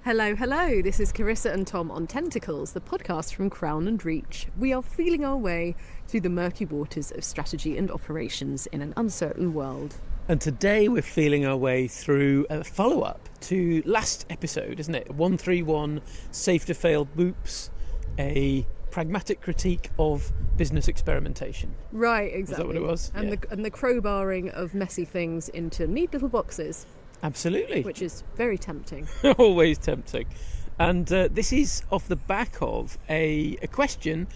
Hello, hello. This is Carissa and Tom on Tentacles, the podcast from Crown and Reach. We are feeling our way through the murky waters of strategy and operations in an uncertain world. And today we're feeling our way through a follow-up to last episode, isn't it? 131, Safe to Fail Boops, a pragmatic critique of business experimentation. Right, exactly. Is that what it was? And, yeah. the crowbarring of messy things into neat little boxes. Absolutely. Which is very tempting. Always tempting. And this is off the back of a question.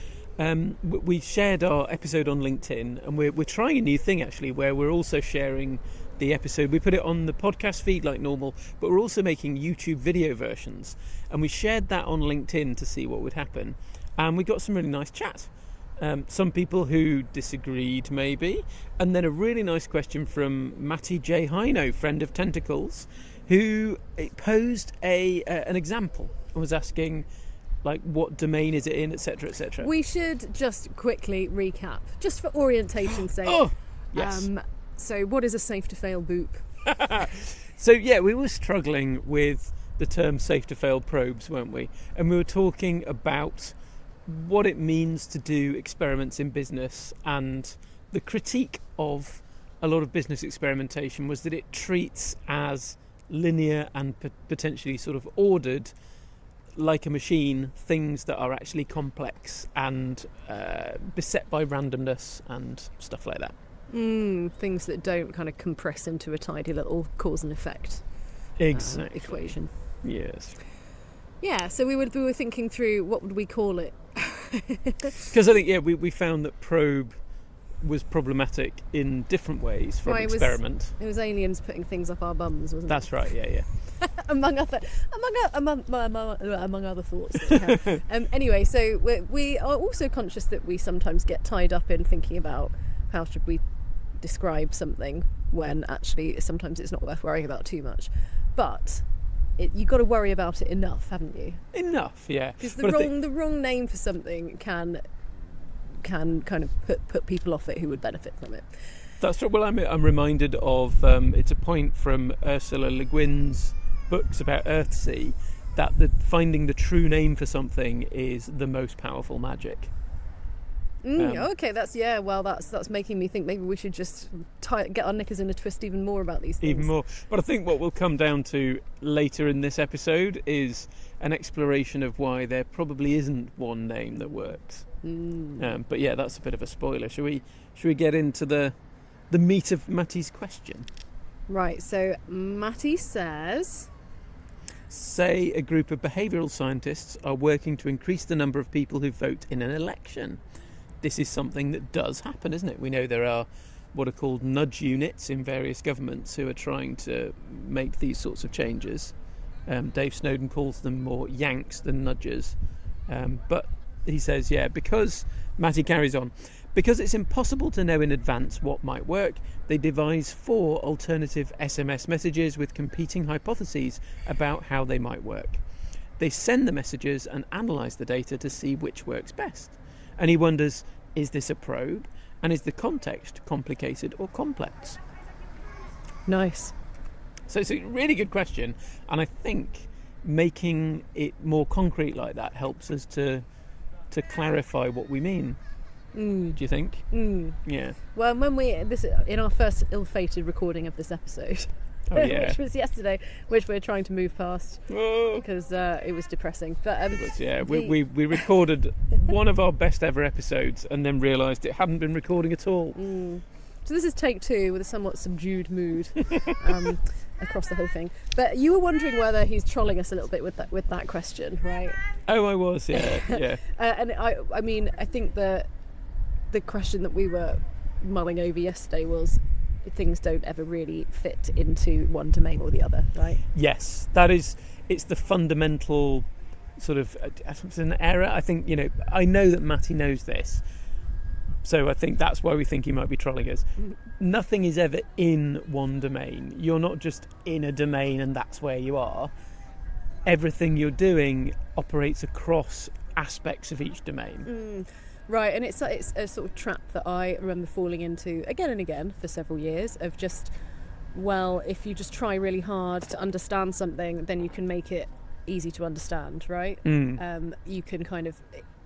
We shared our episode on LinkedIn, and we're trying a new thing actually, where we're also sharing the episode. We put it on the podcast feed like normal, but we're also making YouTube video versions. And we shared that on LinkedIn to see what would happen. And we got some really nice chat. Some people who disagreed, maybe, and then a really nice question from Matti J. Hino, friend-of-Tentacles, who posed an example and was asking, like, what domain is it in, etc., etc. We should just quickly recap, just for orientation's sake. Oh, yes. So, what is a safe to fail boop? So, yeah, we were struggling with the term safe to fail probes, weren't we? And we were talking about what it means to do experiments in business, and the critique of a lot of business experimentation was that it treats as linear and potentially sort of ordered, like a machine, things that are actually complex and beset by randomness and stuff like that. Things that don't kind of compress into a tidy little cause and effect equation. Yes. Yeah, so we were thinking through what would we call it. Because I think, we found that probe was problematic in different ways from experiment. It was aliens putting things up our bums, wasn't it? That's right, yeah. among other thoughts that we have. Anyway, so we are also conscious that we sometimes get tied up in thinking about how should we describe something, when actually sometimes it's not worth worrying about too much. But you've got to worry about it enough, haven't you? Enough, yeah. Because the wrong name for something can kind of put people off it who would benefit from it. That's true. Well, I'm reminded of it's a point from Ursula Le Guin's books about Earthsea, that finding the true name for something is the most powerful magic. Okay, that's making me think maybe we should just get our knickers in a twist even more about these things. Even more. But I think what we'll come down to later in this episode is an exploration of why there probably isn't one name that works. But yeah, that's a bit of a spoiler. Should we get into the meat of Matti's question? Right, so Matti says, say a group of behavioural scientists are working to increase the number of people who vote in an election. This is something that does happen, isn't it? We know there are what are called nudge units in various governments who are trying to make these sorts of changes. Dave Snowden calls them more yanks than nudges. But he says, because Matti carries on, because it's impossible to know in advance what might work, they devise 4 alternative SMS messages with competing hypotheses about how they might work. They send the messages and analyse the data to see which works best. And he wonders, is this a probe? And is the context complicated or complex? Nice. So it's a really good question. And I think making it more concrete like that helps us to clarify what we mean. Do you think? Yeah. Well, in our first ill-fated recording of this episode, which was yesterday, which we're trying to move past because it was depressing. But we recorded one of our best ever episodes and then realised it hadn't been recording at all. So this is take 2 with a somewhat subdued mood across the whole thing. But you were wondering whether he's trolling us a little bit with that question, right? Oh, I was, yeah. And I think that the question that we were mulling over yesterday was, things don't ever really fit into one domain or the other, right? Yes, it's the fundamental sort of, it's an error. I think, I know that Matti knows this, so I think that's why we think he might be trolling us. Nothing is ever in one domain. You're not just in a domain and that's where you are. Everything you're doing operates across aspects of each domain. Right, and it's a sort of trap that I remember falling into again and again for several years, of just, well, if you just try really hard to understand something, then you can make it easy to understand, right? You can kind of,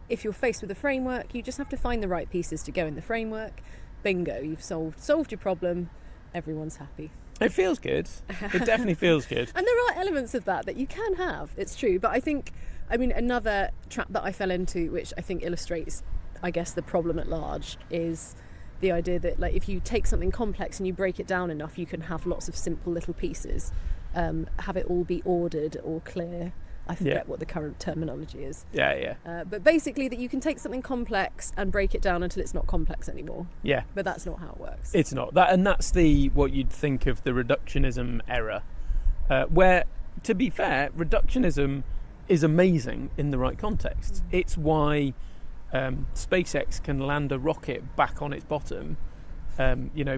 if you're faced with a framework, you just have to find the right pieces to go in the framework. Bingo, you've solved your problem. Everyone's happy. It feels good. It definitely feels good. And there are elements of that you can have. It's true. But I mean, another trap that I fell into, which I think illustrates, I guess, the problem at large, is the idea that, like, if you take something complex and you break it down enough, you can have lots of simple little pieces, have it all be ordered or clear. I forget what the current terminology is. But basically that you can take something complex and break it down until it's not complex anymore. But that's not how it works. It's not that, and that's what you'd think of the reductionism error, where, to be fair, reductionism is amazing in the right context. It's why SpaceX can land a rocket back on its bottom,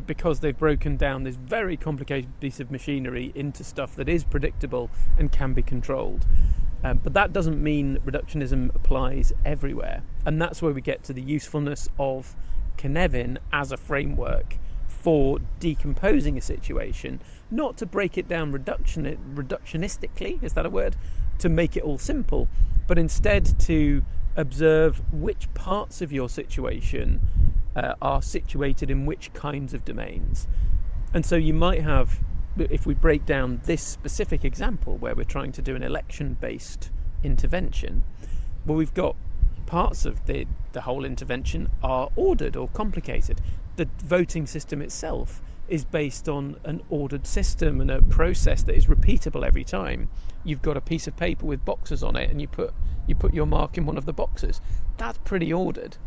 because they've broken down this very complicated piece of machinery into stuff that is predictable and can be controlled. But that doesn't mean reductionism applies everywhere. And that's where we get to the usefulness of Cynefin as a framework for decomposing a situation, not to break it down reductionistically, is that a word? To make it all simple, but instead to observe which parts of your situation are situated in which kinds of domains. And so you might have, if we break down this specific example where we're trying to do an election-based intervention, well, we've got parts of the whole intervention are ordered or complicated. The voting system itself is based on an ordered system and a process that is repeatable every time. You've got a piece of paper with boxes on it and you put your mark in one of the boxes. That's pretty ordered.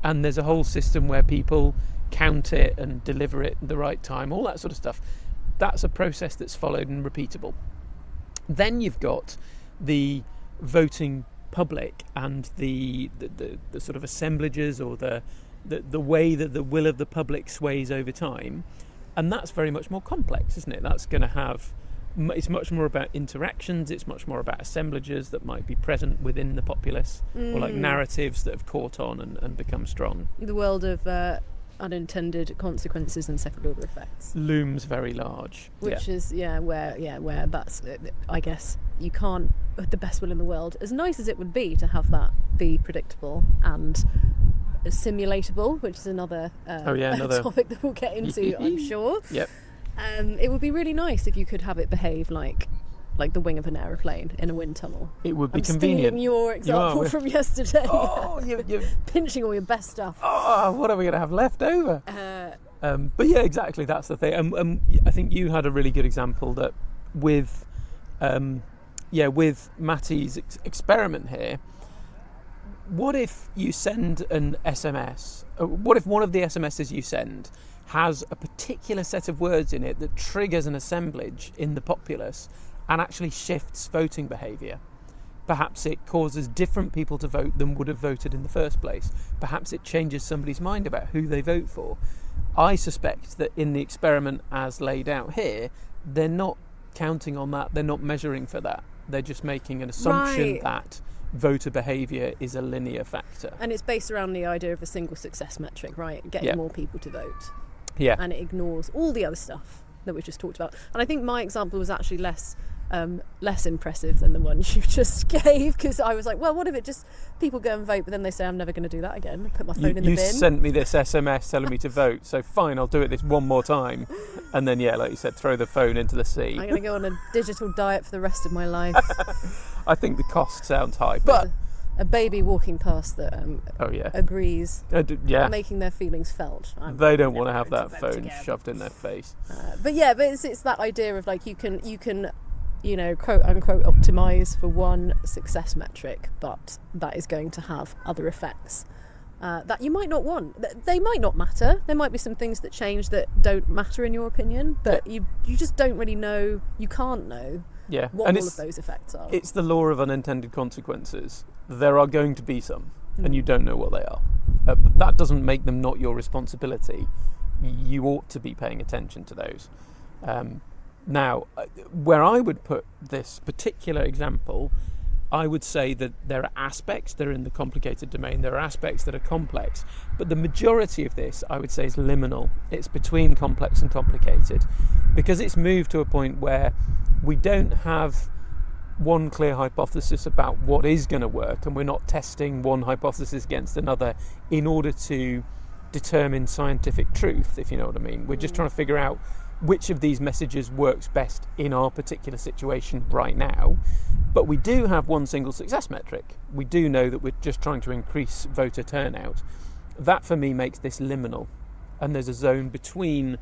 And there's a whole system where people count it and deliver it at the right time, all that sort of stuff. That's a process that's followed and repeatable. Then you've got the voting public and the sort of assemblages, or the way that the will of the public sways over time. And that's very much more complex, isn't it? That's going to have, it's much more about interactions, it's much more about assemblages that might be present within the populace, or like narratives that have caught on and become strong. The world of unintended consequences and second order effects looms very large. Which is, where that's, I guess, you can't, with the best will in the world, as nice as it would be to have that be predictable and simulatable, which is another topic that we'll get into, I'm sure. It would be really nice if you could have it behave like the wing of an aeroplane in a wind tunnel. It would be I'm convenient. Stealing your example from yesterday. Oh, you're pinching all your best stuff. Oh, what are we going to have left over? But yeah, exactly, that's the thing. I think you had a really good example that with Matti's experiment here. What if you send an SMS? What if one of the SMSs you send has a particular set of words in it that triggers an assemblage in the populace and actually shifts voting behaviour? Perhaps it causes different people to vote than would have voted in the first place. Perhaps it changes somebody's mind about who they vote for. I suspect that in the experiment as laid out here, they're not counting on that, they're not measuring for that. They're just making an assumption that voter behaviour is a linear factor. And it's based around the idea of a single success metric, right? Getting more people to vote. And it ignores all the other stuff that we just talked about. And I think my example was actually less impressive than the one you just gave, because I was like, well, what if it just people go and vote, but then they say I'm never going to do that again, put my phone in the bin. You sent me this SMS telling me to vote, so fine, I'll do it this one more time, and then like you said, throw the phone into the sea. I'm going to go on a digital diet for the rest of my life. I think the cost sounds high, but a baby walking past that agrees, making their feelings felt. They don't want to have that phone shoved in their face. But it's that idea of like you can quote unquote optimize for one success metric, but that is going to have other effects that you might not want. They might not matter. There might be some things that change that don't matter in your opinion, but you just don't really know. You can't know what all of those effects are. It's the law of unintended consequences. There are going to be some, and you don't know what they are. But that doesn't make them not your responsibility. You ought to be paying attention to those. Now, where I would put this particular example, I would say that there are aspects that are in the complicated domain, there are aspects that are complex, but the majority of this, I would say, is liminal. It's between complex and complicated, because it's moved to a point where we don't have one clear hypothesis about what is going to work, and we're not testing one hypothesis against another in order to determine scientific truth, if you know what I mean. We're just trying to figure out which of these messages works best in our particular situation right now. But we do have one single success metric. We do know that we're just trying to increase voter turnout. That for me makes this liminal, and there's a zone between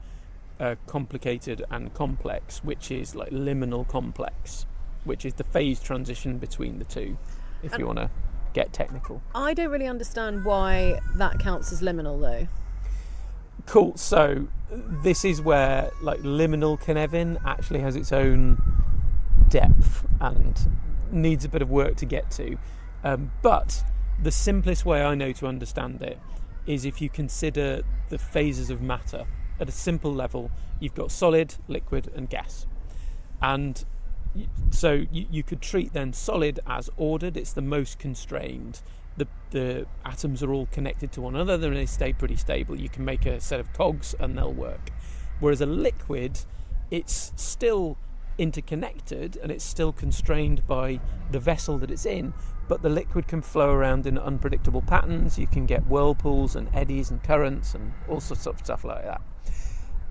complicated and complex, which is like liminal complex, which is the phase transition between the two, if you want to get technical. I don't really understand why that counts as liminal though. Cool. So this is where like liminal Cynefin actually has its own depth and needs a bit of work to get to. But the simplest way I know to understand it is if you consider the phases of matter. At a simple level, you've got solid, liquid and gas. And so you could treat then solid as ordered. It's the most constrained. The atoms are all connected to one another and they stay pretty stable. You can make a set of cogs and they'll work. Whereas a liquid, it's still interconnected and it's still constrained by the vessel that it's in, but the liquid can flow around in unpredictable patterns. You can get whirlpools and eddies and currents and all sorts of stuff like that.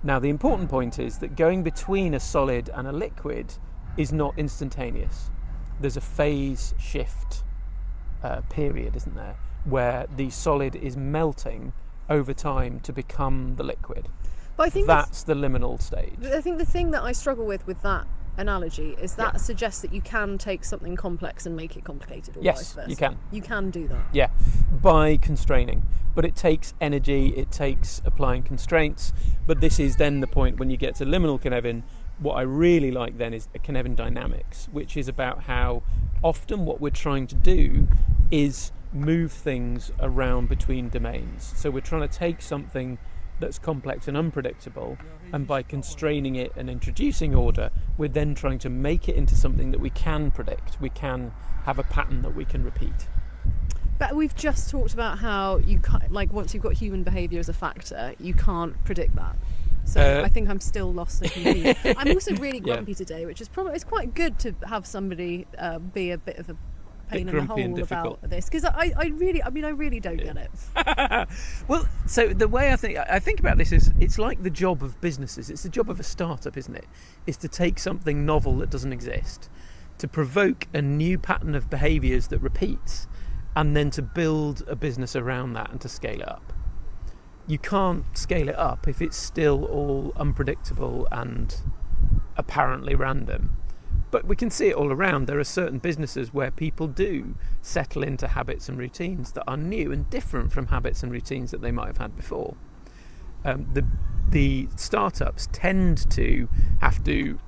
Now the important point is that going between a solid and a liquid is not instantaneous. There's a phase shift period, isn't there, where the solid is melting over time to become the liquid. But I think that's the liminal stage. I think the thing that I struggle with that analogy is that suggests that you can take something complex and make it complicated, or vice versa. You can. You can do that. Yeah, by constraining. But it takes energy, it takes applying constraints. But this is then the point when you get to liminal Cynefin. What I really like then is Cynefin dynamics, which is about how often what we're trying to do is move things around between domains. So we're trying to take something that's complex and unpredictable, and by constraining it and introducing order, we're then trying to make it into something that we can predict. We can have a pattern that we can repeat. But we've just talked about how you can't, like, once you've got human behaviour as a factor, you can't predict that. So I think I'm still lost and confused. I'm also really grumpy today, which is probably, it's quite good to have somebody be a bit of a pain in the hole about this, because I really don't get it. Well, so the way I think about this is, it's like the job of businesses. It's the job of a startup, isn't it? Is to take something novel that doesn't exist, to provoke a new pattern of behaviours that repeats, and then to build a business around that and to scale it up. You can't scale it up if it's still all unpredictable and apparently random. But we can see it all around. There are certain businesses where people do settle into habits and routines that are new and different from habits and routines that they might have had before. The startups tend to have to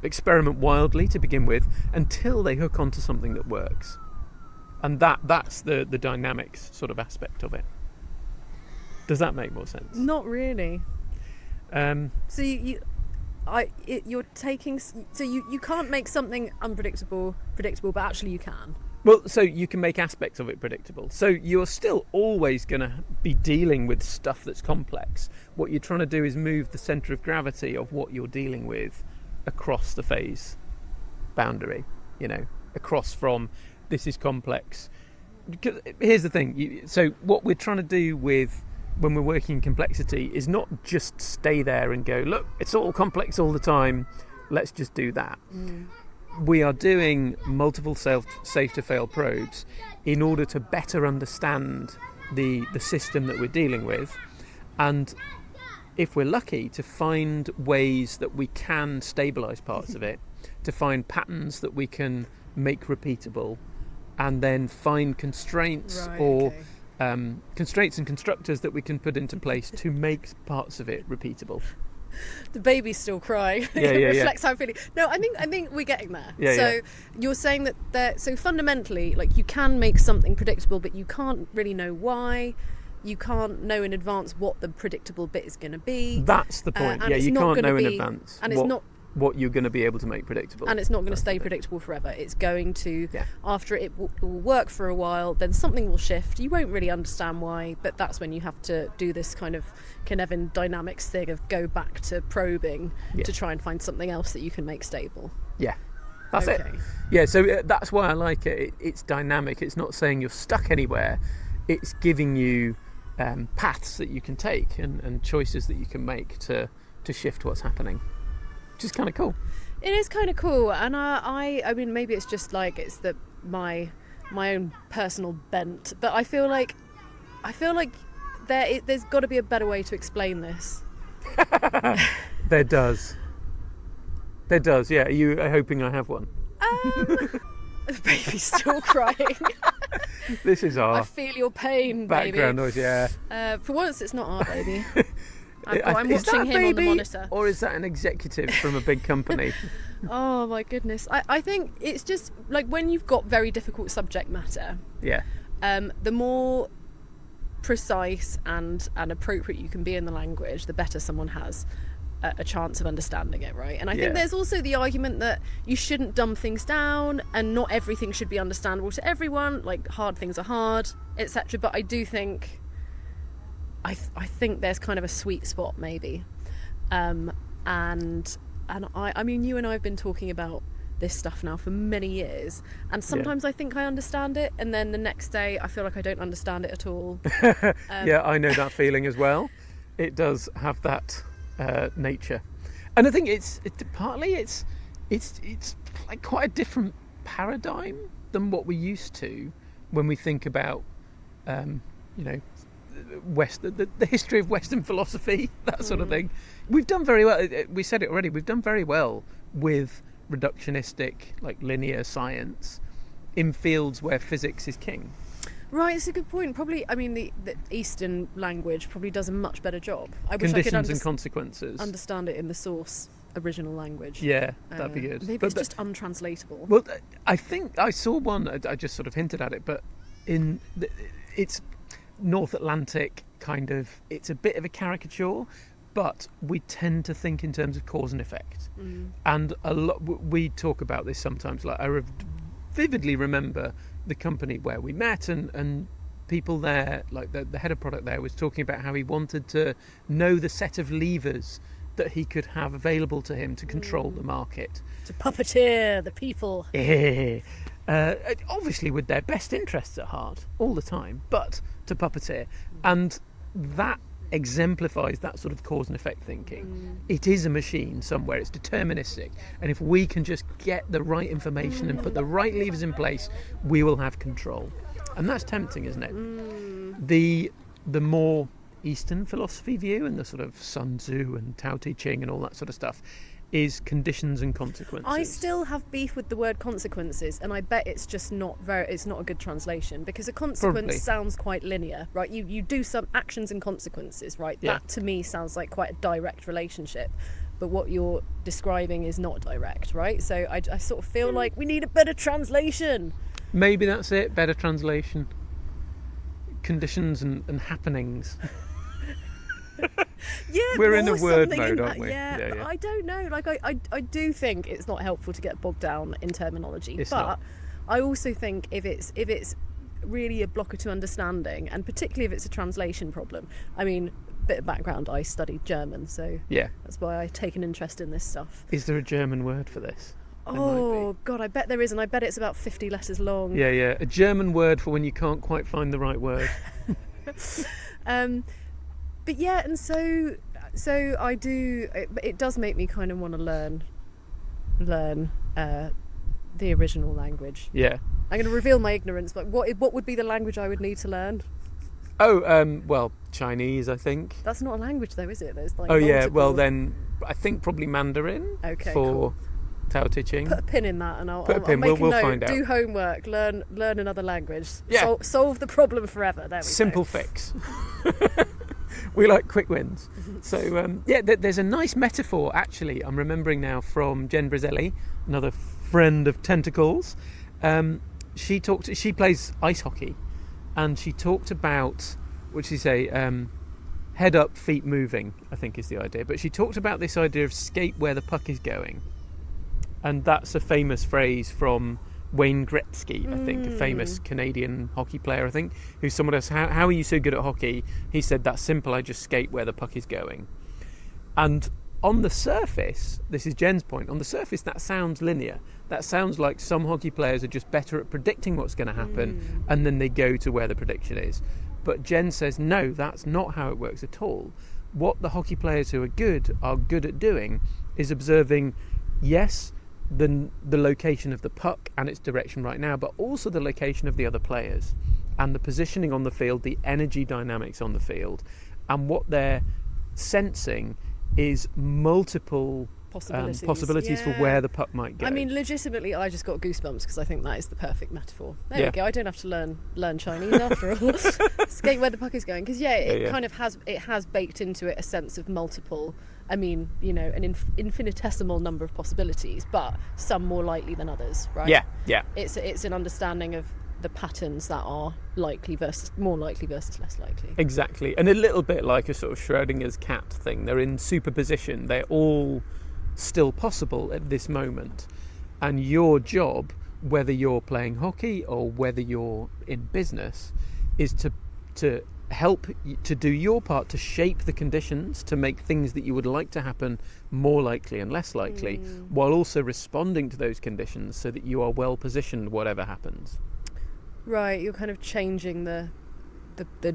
experiment wildly to begin with until they hook onto something that works. And that's the dynamics sort of aspect of it. Does that make more sense? Not really. So you can't make something unpredictable predictable, but actually you can. Well, so you can make aspects of it predictable. So you're still always going to be dealing with stuff that's complex. What you're trying to do is move the centre of gravity of what you're dealing with across the phase boundary, across from this is complex. Because here's the thing. So what we're trying to do when we're working in complexity is not just stay there and go, look, it's all complex all the time, let's just do that. We are doing multiple safe to fail probes in order to better understand the system that we're dealing with, and if we're lucky, to find ways that we can stabilize parts of it, to find patterns that we can make repeatable, and then find constraints constraints and constructors that we can put into place to make parts of it repeatable. The baby's still crying. It reflects how I'm feeling. No, I think we're getting there. You're saying that so fundamentally, like, you can make something predictable, but you can't really know why. You can't know in advance what the predictable bit is going to be. That's the point. You can't know in advance. And it's not what you're going to be able to make predictable. And it's not going to stay predictable forever. It's going to, after it will work for a while, then something will shift. You won't really understand why, but that's when you have to do this kind of Cynefin dynamics thing of go back to probing to try and find something else that you can make stable. Yeah. That's it. Okay. Yeah, so that's why I like it. It's dynamic. It's not saying you're stuck anywhere. It's giving you paths that you can take and choices that you can make to shift what's happening, which is kind of cool. It is kind of cool, and I mean, maybe it's just like it's my own personal bent, but I feel like there's got to be a better way to explain this. There does. Yeah. Are you hoping I have one? The baby's still crying. This is our I feel your pain, background baby. noise. Yeah. For once, it's not our baby. I'm Is that watching a him on the baby, monitor. or is that an executive from a big company? Oh my goodness. I think it's just like when you've got very difficult subject matter, Yeah. the more precise and appropriate you can be in the language, the better someone has a chance of understanding it, right? And I think there's also the argument that you shouldn't dumb things down and not everything should be understandable to everyone, like hard things are hard, etc. But I do think I think there's kind of a sweet spot maybe, and I mean, you and I have been talking about this stuff now for many years, and sometimes I think I understand it, and then the next day I feel like I don't understand it at all. Yeah, I know that feeling as well. It does have that nature, and I think it's like quite a different paradigm than what we're used to when we think about the history of Western philosophy, that sort of thing. We've done very well. We said it already. We've done very well with reductionistic, like linear science, in fields where physics is king. Right, it's a good point. Probably, I mean, the Eastern language probably does a much better job. I wish Conditions I could and consequences. understand it in the source original language. Yeah, that'd be good. Maybe it's just untranslatable. Well, I think I saw one. I just sort of hinted at it, but it's North Atlantic kind of. It's a bit of a caricature, but we tend to think in terms of cause and effect, and a lot. We talk about this sometimes. Like I vividly remember the company where we met, and people there, like the head of product there, was talking about how he wanted to know the set of levers that he could have available to him to control the market. To puppeteer the people. Obviously with their best interests at heart all the time, but to puppeteer. And that exemplifies that sort of cause and effect thinking. It is a machine somewhere, it's deterministic, and if we can just get the right information and put the right levers in place, we will have control. And that's tempting, isn't it? The more Eastern philosophy view, and the sort of Sun Tzu and Tao Te Ching and all that sort of stuff, is conditions and consequences. I still have beef with the word consequences, and I bet it's just it's not a good translation, because a consequence Probably. sounds quite linear, right? You do some actions and consequences, right? Yeah. That to me sounds like quite a direct relationship, but what you're describing is not direct, right? So I sort of feel like we need a better translation. Maybe that's it, better translation. Conditions and happenings. Yeah, We're in more a word something mode, in aren't that. we? Yeah, Yeah, but yeah. I don't know. Like, I do think it's not helpful to get bogged down in terminology. It's but not. I also think if it's really a blocker to understanding, and particularly if it's a translation problem. I mean, bit of background: I studied German, so Yeah. that's why I take an interest in this stuff. Is there a German word for this? There might Oh God, I bet there is, and I bet it's about 50 letters long. Yeah, a German word for when you can't quite find the right word. But yeah, and so I do. It does make me kind of want to learn the original language. Yeah. I'm going to reveal my ignorance, but what would be the language I would need to learn? Oh, well, Chinese, I think. That's not a language, though, is it? There's like Oh yeah, multiple- well then, I think probably Mandarin. Okay, for cool. Tao Te Ching. Put a pin in that, and I'll Put a pin, make we'll a note. find out. Do homework. Learn another language. Yeah. Solve the problem forever. There we Simple go. fix. We like quick wins. So there's a nice metaphor actually. I'm remembering now from Jen Brizelli, another friend of Tentacles. She plays ice hockey, and she talked about, what did she say? Head up, feet moving, I think is the idea. But she talked about this idea of skate where the puck is going, and that's a famous phrase from Wayne Gretzky, I think, a famous Canadian hockey player, I think, who's someone else. How are you so good at hockey? He said, that's simple, I just skate where the puck is going. And on the surface, this is Jen's point, on the surface that sounds linear. That sounds like some hockey players are just better at predicting what's going to happen, and then they go to where the prediction is. But Jen says, no, that's not how it works at all. What the hockey players who are good at doing is observing, yes, the location of the puck and its direction right now, but also the location of the other players and the positioning on the field, the energy dynamics on the field. And what they're sensing is multiple possibilities for where the puck might go. I mean, legitimately, I just got goosebumps because I think that is the perfect metaphor. There we go. I don't have to learn Chinese after all. Skate where the puck is going, because it kind of has baked into it a sense of multiple. I mean, an infinitesimal number of possibilities, but some more likely than others, right? Yeah. It's an understanding of the patterns that are more likely versus less likely. Exactly, and a little bit like a sort of Schrodinger's cat thing. They're in superposition. They're all still possible at this moment, and your job, whether you're playing hockey or whether you're in business, is to help to do your part to shape the conditions to make things that you would like to happen more likely and less likely, while also responding to those conditions so that you are well positioned whatever happens. Right, you're kind of changing the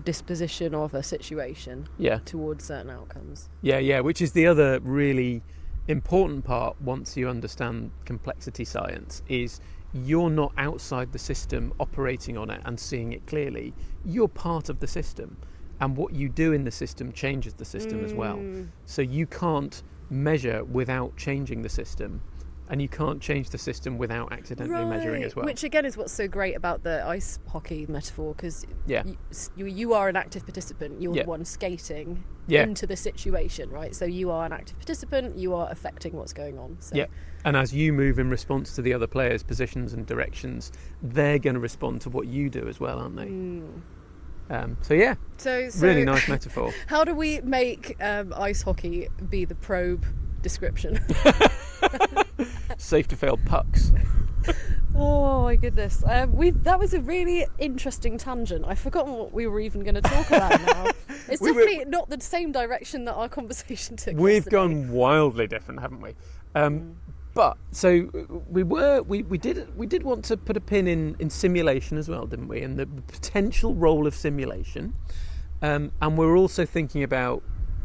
disposition of a situation towards certain outcomes. Yeah, which is the other really important part once you understand complexity science, is you're not outside the system operating on it and seeing it clearly. You're part of the system, and what you do in the system changes the system as well. So you can't measure without changing the system, and you can't change the system without accidentally measuring as well. Which again is what's so great about the ice hockey metaphor, because you are an active participant. You're the one skating into the situation, right? So you are an active participant. You are affecting what's going on. So. Yeah, and as you move in response to the other players' positions and directions, they're going to respond to what you do as well, aren't they? So really nice metaphor. How do we make ice hockey be the probe description? Safe to fail pucks. Oh my goodness. That was a really interesting tangent. I've forgotten what we were even going to talk about now. It's definitely not the same direction that our conversation took. We've gone wildly different, haven't we? But so we did want to put a pin in simulation as well, didn't we? And the potential role of simulation. And we're also thinking about,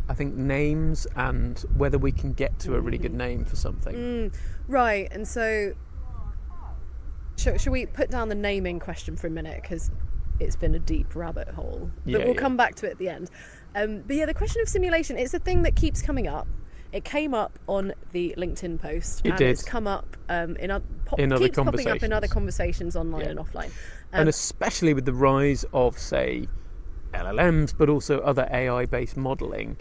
I think, names and whether we can get to a really good name for something. Right, and so should we put down the naming question for a minute, because it's been a deep rabbit hole, but we'll come back to it at the end. But the question of simulation, it's a thing that keeps coming up. It came up on the LinkedIn post. It's come up in other conversations. Popping up in other conversations online and offline. And especially with the rise of, say, LLMs, but also other AI-based modelling,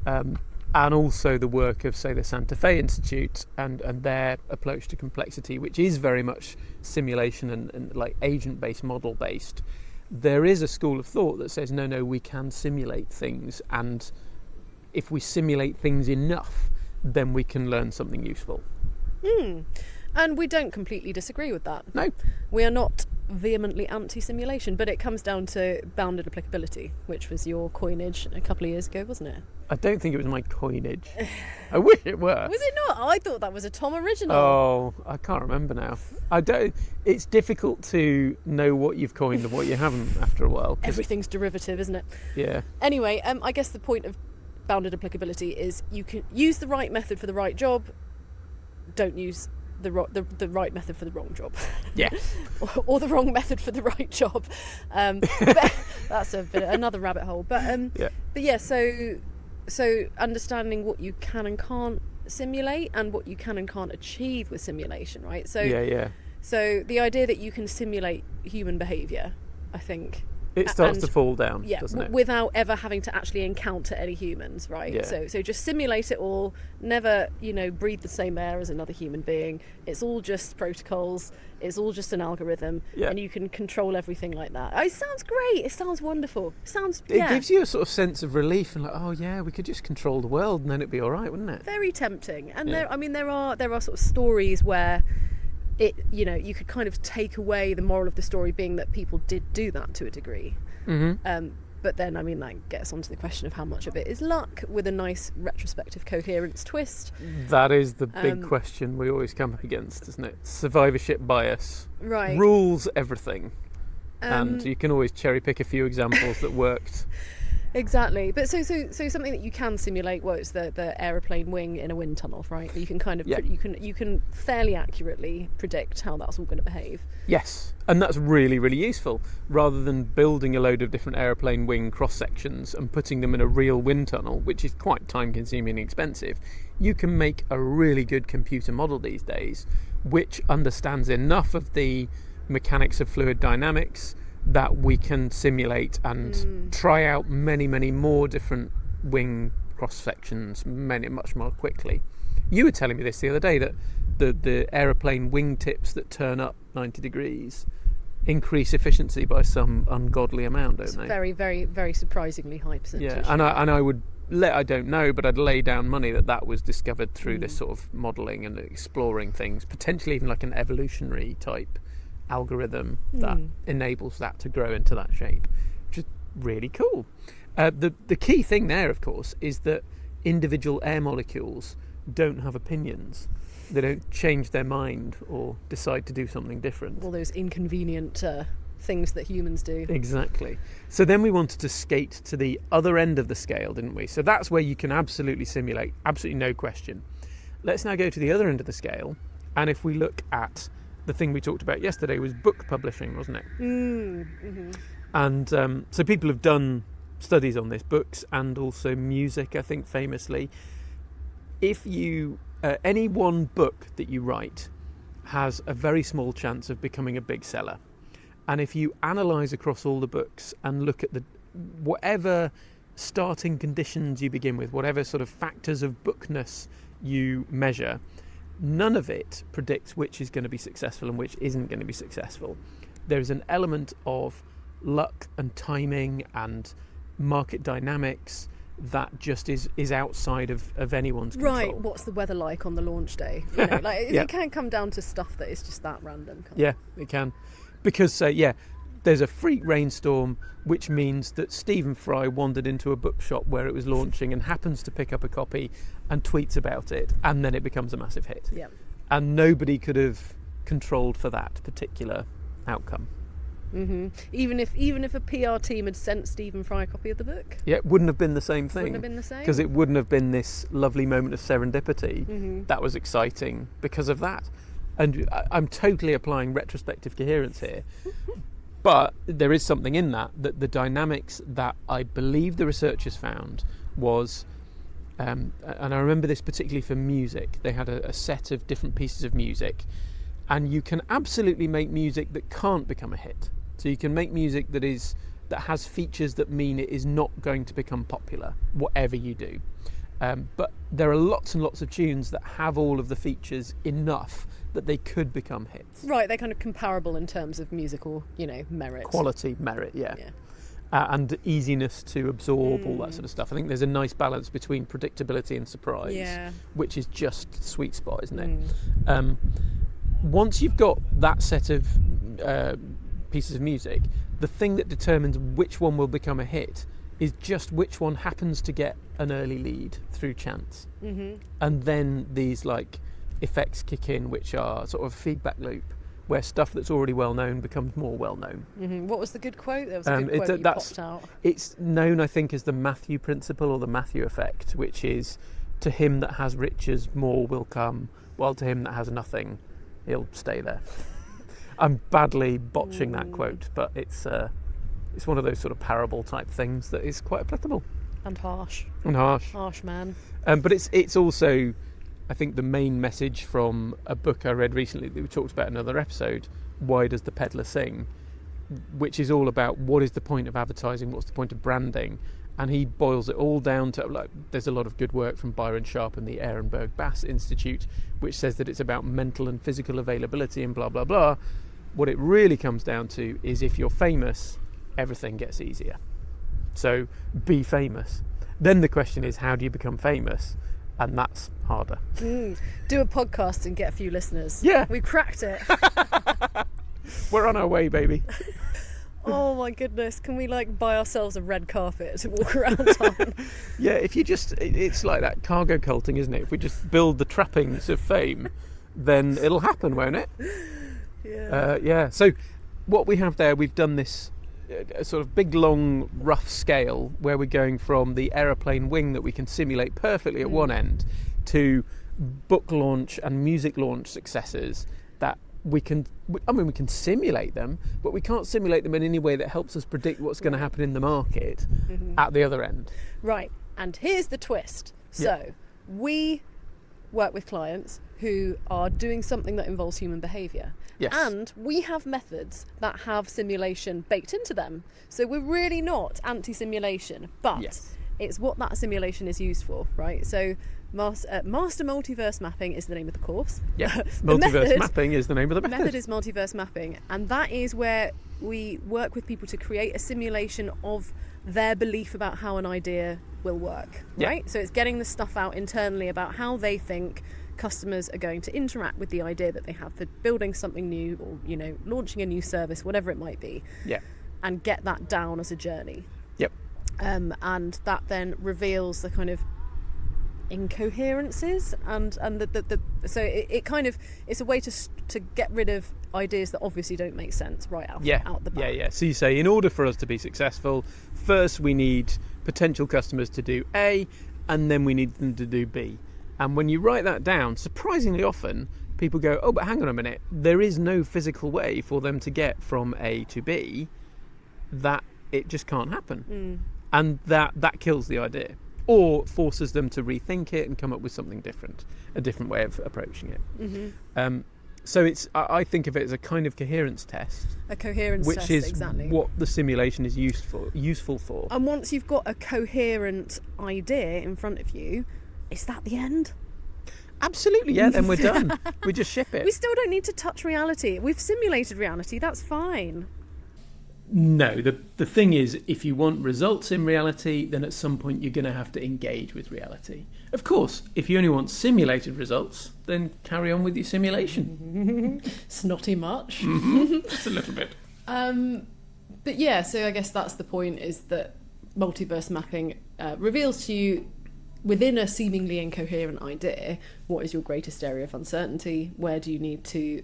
and also the work of, say, the Santa Fe Institute and their approach to complexity, which is very much simulation and like agent-based, model-based. There is a school of thought that says, no, we can simulate things, and if we simulate things enough, then we can learn something useful. And we don't completely disagree with that. No. We are not vehemently anti-simulation, but it comes down to bounded applicability, which was your coinage a couple of years ago, wasn't it? I don't think it was my coinage. I wish it were. Was it not? I thought that was a Tom original. Oh, I can't remember now. It's difficult to know what you've coined and what you haven't after a while. Everything's derivative, isn't it? Yeah. Anyway, I guess the point of bounded applicability is you can use the right method for the right job, don't use the right method for the wrong job. Yeah. or the wrong method for the right job. But that's another rabbit hole. So understanding what you can and can't simulate and what you can and can't achieve with simulation, right? So So the idea that you can simulate human behaviour, I think, it starts to fall down, doesn't it? Without ever having to actually encounter any humans, right? Yeah. So just simulate it all, never, breathe the same air as another human being. It's all just protocols, it's all just an algorithm, and you can control everything like that. It sounds great, it sounds wonderful. It gives you a sort of sense of relief and like, we could just control the world and then it'd be all right, wouldn't it? Very tempting. And there are sort of stories where you could kind of take away the moral of the story being that people did do that to a degree. But then, I mean, that gets onto the question of how much of it is luck with a nice retrospective coherence twist. That is the big question we always come up against, isn't it? Survivorship bias. Right. Rules everything. And you can always cherry pick a few examples that worked. Exactly. But so something that you can simulate, well, it's the aeroplane wing in a wind tunnel, right? You can kind of you can fairly accurately predict how that's all going to behave. Yes, and that's really, really useful. Rather than building a load of different aeroplane wing cross sections and putting them in a real wind tunnel, which is quite time consuming and expensive, you can make a really good computer model these days which understands enough of the mechanics of fluid dynamics that we can simulate and try out many, many more different wing cross sections much more quickly. You were telling me this the other day, that the aeroplane wing tips that turn up 90 degrees increase efficiency by some ungodly amount, don't they? Very, very, very surprisingly high percentage. Yeah, and I don't know, but I'd lay down money that was discovered through this sort of modelling and exploring things, potentially even like an evolutionary type algorithm that enables that to grow into that shape, which is really cool. The key thing there, of course, is that individual air molecules don't have opinions. They don't change their mind or decide to do something different. All those inconvenient things that humans do. Exactly. So then we wanted to skate to the other end of the scale, didn't we? So that's where you can absolutely simulate, absolutely no question. Let's now go to the other end of the scale, and if we look at the thing we talked about yesterday was book publishing, wasn't it? Mm-hmm. And so people have done studies on this, books and also music, I think, famously. If you any one book that you write has a very small chance of becoming a big seller, and if you analyse across all the books and look at whatever starting conditions you begin with, whatever sort of factors of bookness you measure, none of it predicts which is going to be successful and which isn't going to be successful. There's an element of luck and timing and market dynamics that just is outside of anyone's control. Right, what's the weather like on the launch day? You know, like, it can come down to stuff that is just that random. Yeah, it can. Because, there's a freak rainstorm, which means that Stephen Fry wandered into a bookshop where it was launching and happens to pick up a copy and tweets about it, and then it becomes a massive hit. Yeah. And nobody could have controlled for that particular outcome. Mm-hmm. Even if a PR team had sent Stephen Fry a copy of the book? Yeah, it wouldn't have been the same thing. Wouldn't have been the same? Because it wouldn't have been this lovely moment of serendipity that was exciting because of that. And I'm totally applying retrospective coherence here. But there is something in that the dynamics that I believe the researchers found was, and I remember this particularly for music, they had a set of different pieces of music, and you can absolutely make music that can't become a hit. So you can make music that has features that mean it is not going to become popular, whatever you do. But there are lots and lots of tunes that have all of the features enough that they could become hits. Right, they're kind of comparable in terms of musical, merit. Quality, merit, yeah. And easiness to absorb, all that sort of stuff. I think there's a nice balance between predictability and surprise, which is just sweet spot, isn't it? Once you've got that set of pieces of music, the thing that determines which one will become a hit is just which one happens to get an early lead through chance. And then these effects kick in, which are sort of a feedback loop where stuff that's already well known becomes more well known. What was the good quote? There was a good quote that popped out. It's known, I think, as the Matthew principle or the Matthew effect, which is, to him that has riches more will come, while to him that has nothing he'll stay there. I'm badly botching that quote, but it's one of those sort of parable type things that is quite applicable. And harsh. Harsh man. But it's also, I think, the main message from a book I read recently that we talked about in another episode, Why Does the Peddler Sing?, which is all about what is the point of advertising, what's the point of branding, and he boils it all down to, there's a lot of good work from Byron Sharp and the Ehrenberg Bass Institute, which says that it's about mental and physical availability and blah, blah, blah. What it really comes down to is if you're famous, everything gets easier. So be famous. Then the question is, how do you become famous? And that's harder. Do a podcast and get a few listeners. Yeah. We cracked it. We're on our way, baby. Oh my goodness, can we like buy ourselves a red carpet to walk around on? Yeah, if you just, it's like that cargo culting, isn't it? If we just build the trappings of fame, then it'll happen, won't it? Yeah. So what we have there, we've done this sort of big, long, rough scale where we're going from the aeroplane wing that we can simulate perfectly at one end to book launch and music launch successes that we can simulate them, but we can't simulate them in any way that helps us predict what's going to happen in the market at the other end. Right, and here's the twist. So we work with clients who are doing something that involves human behaviour. Yes. And we have methods that have simulation baked into them. So we're really not anti-simulation, but it's what that simulation is used for, right? So Master Multiverse Mapping is the name of the course. Yeah, Multiverse Mapping is the name of the method. The method is Multiverse Mapping, and that is where we work with people to create a simulation of their belief about how an idea will work, right? So it's getting the stuff out internally about how they think customers are going to interact with the idea that they have for building something new, or, you know, launching a new service, whatever it might be. Yeah. And get that down as a journey. Yep. And that then reveals the kind of incoherences and so it kind of, it's a way to get rid of ideas that obviously don't make sense right out the back. So you say, in order for us to be successful, first we need potential customers to do A, and then we need them to do B. And when you write that down, surprisingly often people go, oh, but hang on a minute, there is no physical way for them to get from A to B, that it just can't happen. And that kills the idea, or forces them to rethink it and come up with something different, a different way of approaching it. So I think of it as a kind of coherence test. A coherence which test, is exactly. what the simulation is useful for. And once you've got a coherent idea in front of you, is that the end? Absolutely, yeah, then we're done. We just ship it. We still don't need to touch reality. We've simulated reality, that's fine. No, the thing is, if you want results in reality, then at some point you're going to have to engage with reality. Of course, if you only want simulated results, then carry on with your simulation. Snotty much. Just a little bit. But yeah, so I guess that's the point, is that multiverse mapping reveals to you, within a seemingly incoherent idea, what is your greatest area of uncertainty? Where do you need to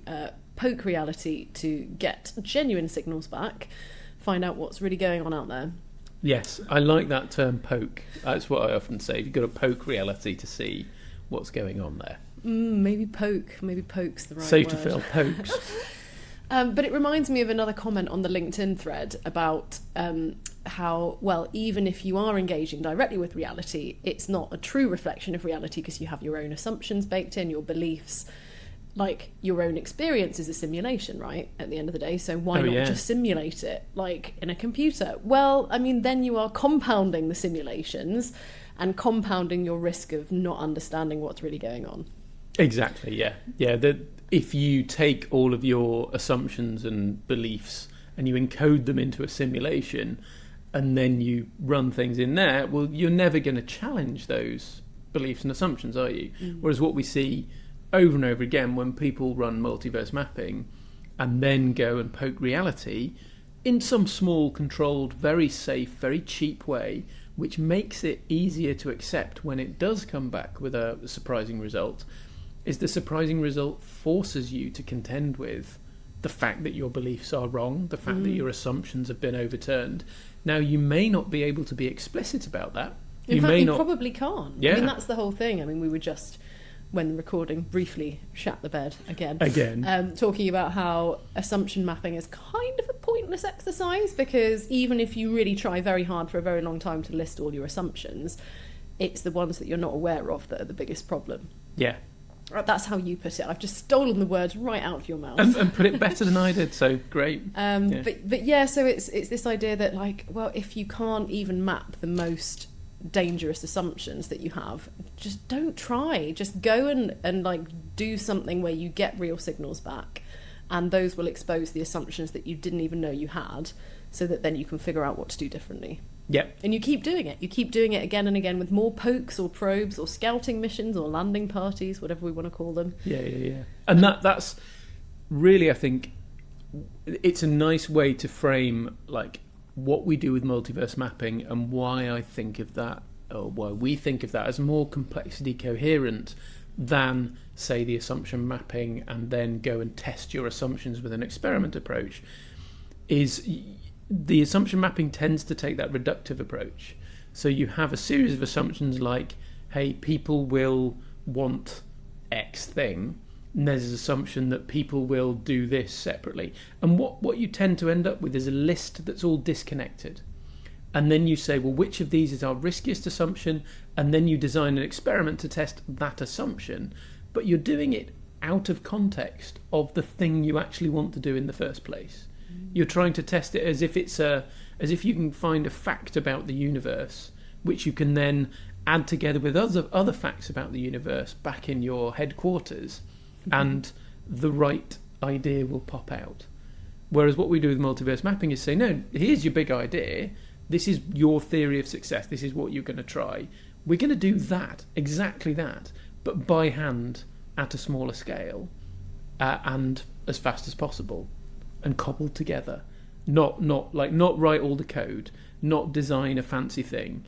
poke reality to get genuine signals back? Find out what's really going on out there. Yes, I like that term, poke. That's what I often say. You've got to poke reality to see what's going on there. Maybe poke. Maybe poke's the right Safe word. to fill, pokes. But it reminds me of another comment on the LinkedIn thread about how, well, even if you are engaging directly with reality, it's not a true reflection of reality because you have your own assumptions baked in, your beliefs. Like, your own experience is a simulation, right, at the end of the day, so why not just simulate it, like, in a computer? Well, I mean, then you are compounding the simulations and compounding your risk of not understanding what's really going on. Exactly, yeah. If you take all of your assumptions and beliefs and you encode them into a simulation and then you run things in there, well, you're never going to challenge those beliefs and assumptions, are you? Whereas what we see over and over again when people run multiverse mapping and then go and poke reality in some small, controlled, very safe, very cheap way, which makes it easier to accept when it does come back with a surprising result, is the surprising result forces you to contend with the fact that your beliefs are wrong, the fact that your assumptions have been overturned. Now, you may not be able to be explicit about that. In fact, you probably can't. Yeah. I mean, that's the whole thing. I mean, we were just, when recording, briefly shat the bed again. Talking about how assumption mapping is kind of a pointless exercise, because even if you really try very hard for a very long time to list all your assumptions, it's the ones that you're not aware of that are the biggest problem. Yeah. That's how you put it. I've just stolen the words right out of your mouth. And put it better than I did, so great. But yeah, so it's this idea that, like, well, if you can't even map the most dangerous assumptions that you have, just don't try. Just go and like do something where you get real signals back, and those will expose the assumptions that you didn't even know you had, so that then you can figure out what to do differently. Yeah. And you keep doing it. You keep doing it again and again with more pokes or probes or scouting missions or landing parties, whatever we want to call them. Yeah. And that's really, I think, it's a nice way to frame like what we do with multiverse mapping and why I think of that, or why we think of that as more complexity coherent than, say, the assumption mapping and then go and test your assumptions with an experiment approach. Is the assumption mapping tends to take that reductive approach. So you have a series of assumptions like, hey, people will want X thing, and there's an assumption that people will do this separately. And what you tend to end up with is a list that's all disconnected. And then you say, well, which of these is our riskiest assumption? And then you design an experiment to test that assumption. But you're doing it out of context of the thing you actually want to do in the first place. You're trying to test it as if you can find a fact about the universe, which you can then add together with other facts about the universe back in your headquarters, and the right idea will pop out. Whereas what we do with multiverse mapping is say, no, here's your big idea. This is your theory of success. This is what you're going to try. We're going to do that, exactly that, but by hand at a smaller scale, and as fast as possible, and cobbled together. Not write all the code, not design a fancy thing.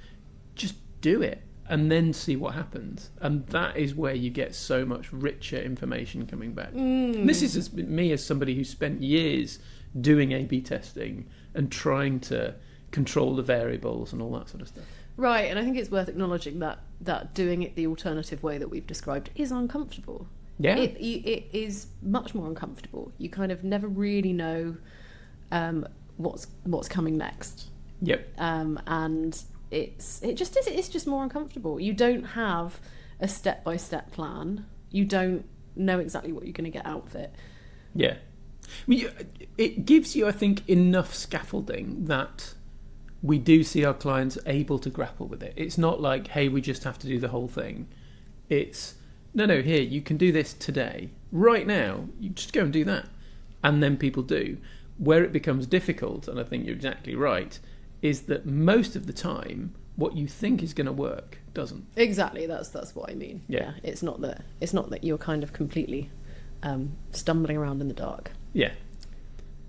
Just do it and then see what happens. And that is where you get so much richer information coming back. This is me as somebody who spent years doing A/B testing and trying to control the variables and all that sort of stuff. Right, and I think it's worth acknowledging that doing it the alternative way that we've described is uncomfortable. Yeah. It is much more uncomfortable. You kind of never really know what's coming next. Yep. And it's just more uncomfortable. You don't have a step-by-step plan. You don't know exactly what you're going to get out of it. Yeah. It gives you, I think, enough scaffolding that we do see our clients able to grapple with it. It's not like, hey, we just have to do the whole thing. It's, no, here, you can do this today. Right now, you just go and do that. And then people do. Where it becomes difficult, and I think you're exactly right, is that most of the time, what you think is going to work doesn't. Exactly, that's what I mean. Yeah. It's not that you're kind of completely stumbling around in the dark. Yeah.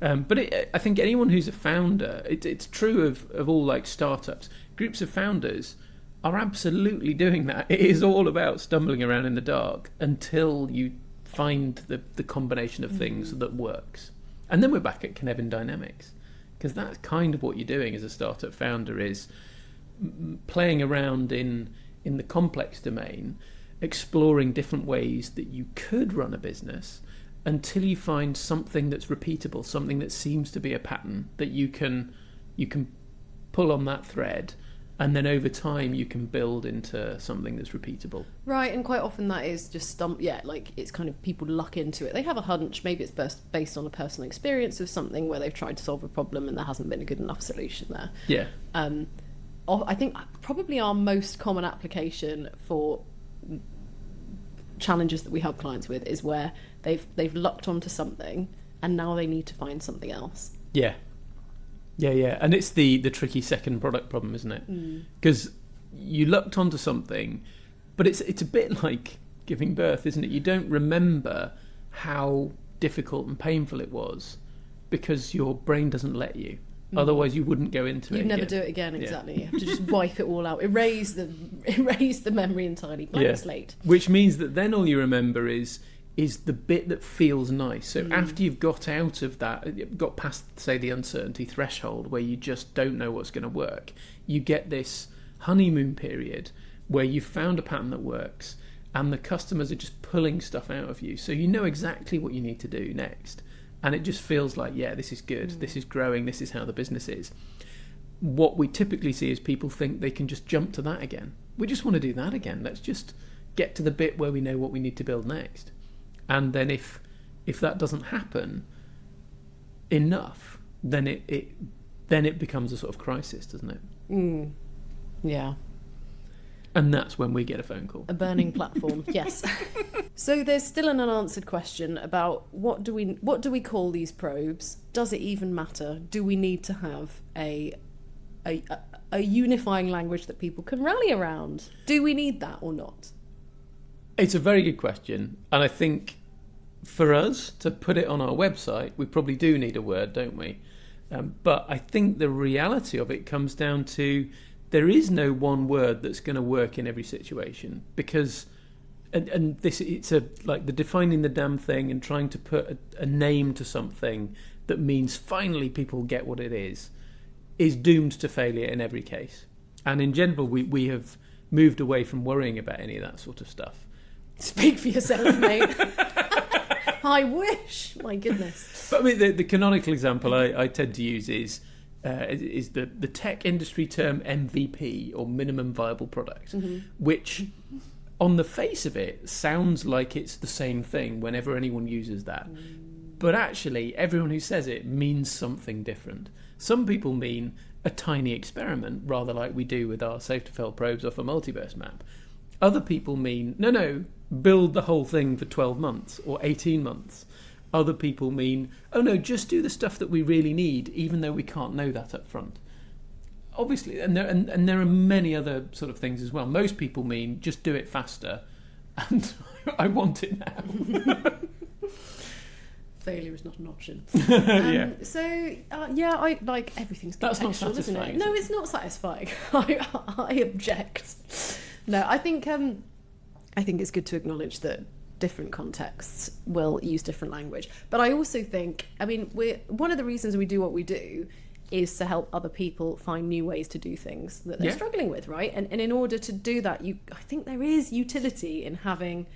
But I think anyone who's a founder, it's true of all like startups. Groups of founders are absolutely doing that. It is all about stumbling around in the dark until you find the combination of things that works. And then we're back at Cynefin dynamics, because that's kind of what you're doing as a startup founder, is playing around in the complex domain, exploring different ways that you could run a business until you find something that's repeatable, something that seems to be a pattern that you can pull on that thread, and then over time you can build into something that's repeatable. Right, and quite often that is just like it's kind of people luck into it. They have a hunch, maybe it's based on a personal experience of something where they've tried to solve a problem and there hasn't been a good enough solution there. Yeah. I think probably our most common application for challenges that we help clients with is where they've lucked onto something and now they need to find something else. Yeah. And it's the tricky second product problem, isn't it? Because you lucked onto something, but it's a bit like giving birth, isn't it? You don't remember how difficult and painful it was because your brain doesn't let you. Otherwise you wouldn't go into it. You'd never do it again, exactly. Yeah. You have to just wipe it all out, erase the memory entirely, blank slate. Which means that then all you remember is the bit that feels nice. So after you've got out of that, got past, say, the uncertainty threshold where you just don't know what's going to work, you get this honeymoon period where you've found a pattern that works and the customers are just pulling stuff out of you. So you know exactly what you need to do next. And it just feels like, yeah, this is good, this is growing, this is how the business is. What we typically see is people think they can just jump to that again. We just want to do that again. Let's just get to the bit where we know what we need to build next. And then if that doesn't happen enough, then it becomes a sort of crisis, doesn't it? Yeah. And that's when we get a phone call. A burning platform, yes. So there's still an unanswered question about what do we call these probes? Does it even matter? Do we need to have a unifying language that people can rally around? Do we need that or not? It's a very good question, and I think for us to put it on our website, we probably do need a word, don't we? But I think the reality of it comes down to there is no one word that's going to work in every situation, because and this it's like the defining the damn thing and trying to put a name to something that means finally people get what it is doomed to failure in every case. And in general, we have moved away from worrying about any of that sort of stuff. Speak for yourself, mate. I wish. My goodness. But I mean, the canonical example I tend to use is the tech industry term MVP, or minimum viable product, which on the face of it sounds like it's the same thing whenever anyone uses that. But actually, everyone who says it means something different. Some people mean a tiny experiment, rather like we do with our safe-to-fail probes off a multiverse map. Other people mean, no, build the whole thing for 12 months or 18 months. Other people mean, oh no, just do the stuff that we really need, even though we can't know that up front. Obviously, and there are many other sort of things as well. Most people mean, just do it faster, and I want it now. Failure is not an option. Yeah. So, I like everything's contextual, That's not satisfying, isn't it? is No, it? it's not satisfying. I object. No, I think it's good to acknowledge that different contexts will use different language. But I also think, one of the reasons we do what we do is to help other people find new ways to do things that they're struggling with, right? And in order to do that, I think there is utility in having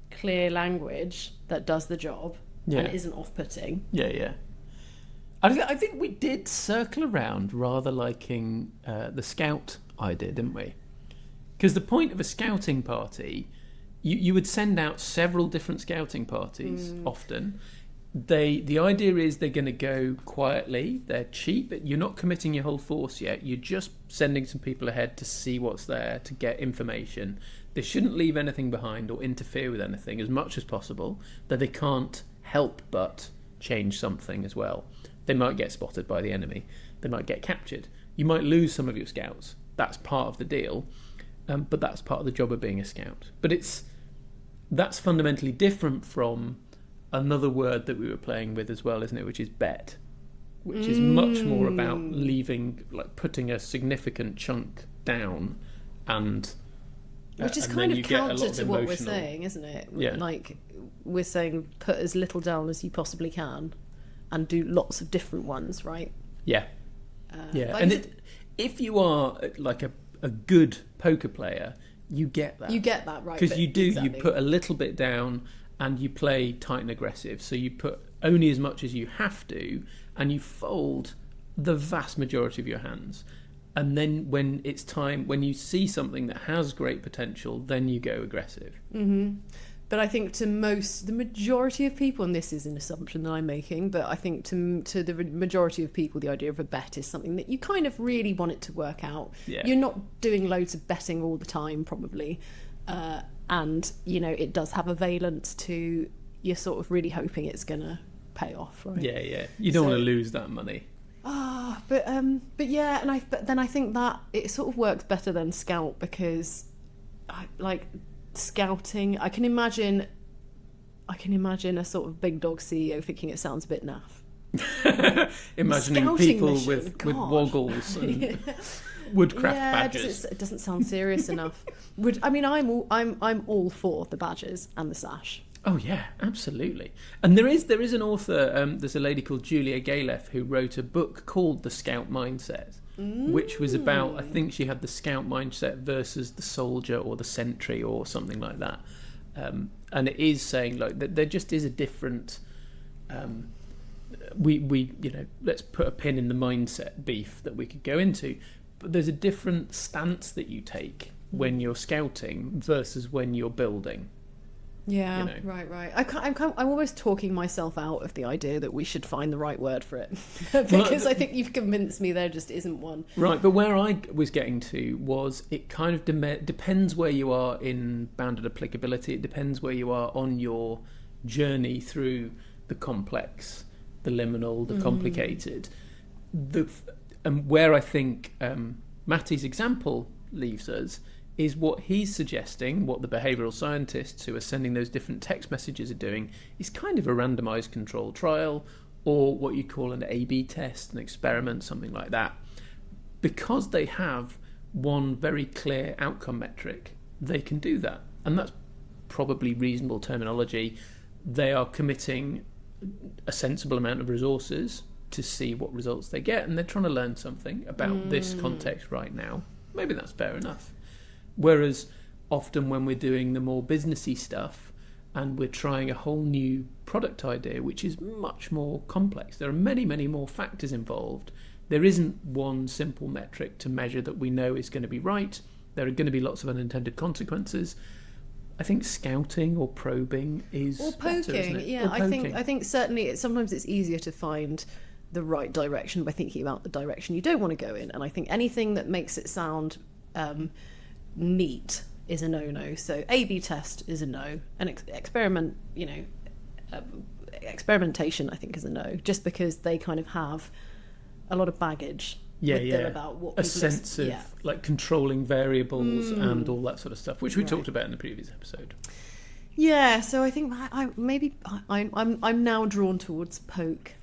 clear language that does the job and isn't off-putting. Yeah. I think we did circle around rather liking the scout idea, didn't we? Because the point of a scouting party, you would send out several different scouting parties often. The idea is they're going to go quietly, they're cheap, you're not committing your whole force yet, you're just sending some people ahead to see what's there, to get information. They shouldn't leave anything behind or interfere with anything as much as possible, that they can't help but change something as well. They might get spotted by the enemy, they might get captured, you might lose some of your scouts, that's part of the deal, but that's part of the job of being a scout. But that's fundamentally different from another word that we were playing with as well, isn't it, which is bet, which is much more about leaving, like putting a significant chunk down, and which is and kind then of you get a counter lot of to what we're emotional- saying, isn't it? Yeah. Like, we're saying put as little down as you possibly can and do lots of different ones, right? Yeah. Like And if you are like a good poker player, you get that. you get that, right? Because but you do, exactly. you put a little bit down and you play tight and aggressive. So you put only as much as you have to, and you fold the vast majority of your hands. And then when it's time, when you see something that has great potential, then you go aggressive. Mm-hmm. But I think the majority of people, and this is an assumption that I'm making, but I think to the majority of people, the idea of a bet is something that you kind of really want it to work out. Yeah. You're not doing loads of betting all the time, probably. And, it does have a valence to you're sort of really hoping it's going to pay off, right? Yeah. You don't want to lose that money. But then I think that it sort of works better than scout, because scouting, I can imagine a sort of big dog CEO thinking it sounds a bit naff. Imagining Scouting people mission, with God. woggles and woodcraft badges. It doesn't sound serious enough. I'm all for the badges and the sash. Oh yeah, absolutely. And there is an author. There's a lady called Julia Galef who wrote a book called The Scout Mindset, which was about, I think she had the scout mindset versus the soldier or the sentry or something like that. And it is saying that there just is a different. Let's put a pin in the mindset beef that we could go into, but there's a different stance that you take when you're scouting versus when you're building. Yeah, right. I'm almost talking myself out of the idea that we should find the right word for it, because I think you've convinced me there just isn't one. Right, but where I was getting to was it kind of depends where you are in bounded applicability. It depends where you are on your journey through the complex, the liminal, the complicated. And where I think Matti's example leaves us is what he's suggesting, what the behavioural scientists who are sending those different text messages are doing, is kind of a randomised controlled trial, or what you call an A/B test, an experiment, something like that. Because they have one very clear outcome metric, they can do that. And that's probably reasonable terminology. They are committing a sensible amount of resources to see what results they get, and they're trying to learn something about this context right now. Maybe that's fair enough. Whereas often when we're doing the more businessy stuff and we're trying a whole new product idea, which is much more complex, there are many, many more factors involved. There isn't one simple metric to measure that we know is going to be right. There are going to be lots of unintended consequences. I think scouting or probing is or poking. better, isn't it? Yeah, or poking. I think certainly sometimes it's easier to find the right direction by thinking about the direction you don't want to go in. And I think anything that makes it sound neat is a no-no. So A/B test is a no. An experiment, experimentation, I think, is a no. Just because they kind of have a lot of baggage. Them about what a sense of like controlling variables and all that sort of stuff, which we talked about in the previous episode. Yeah, so I think I'm now drawn towards poke.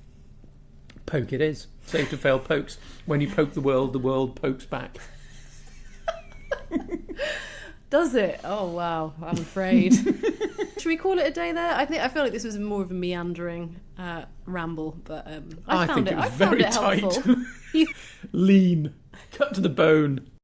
Poke it is. Save to fail pokes. When you poke the world pokes back. Does it? Oh wow, I'm afraid. Should we call it a day there? I feel like this was more of a meandering ramble, but I found it was very tight. helpful. Lean, cut to the bone.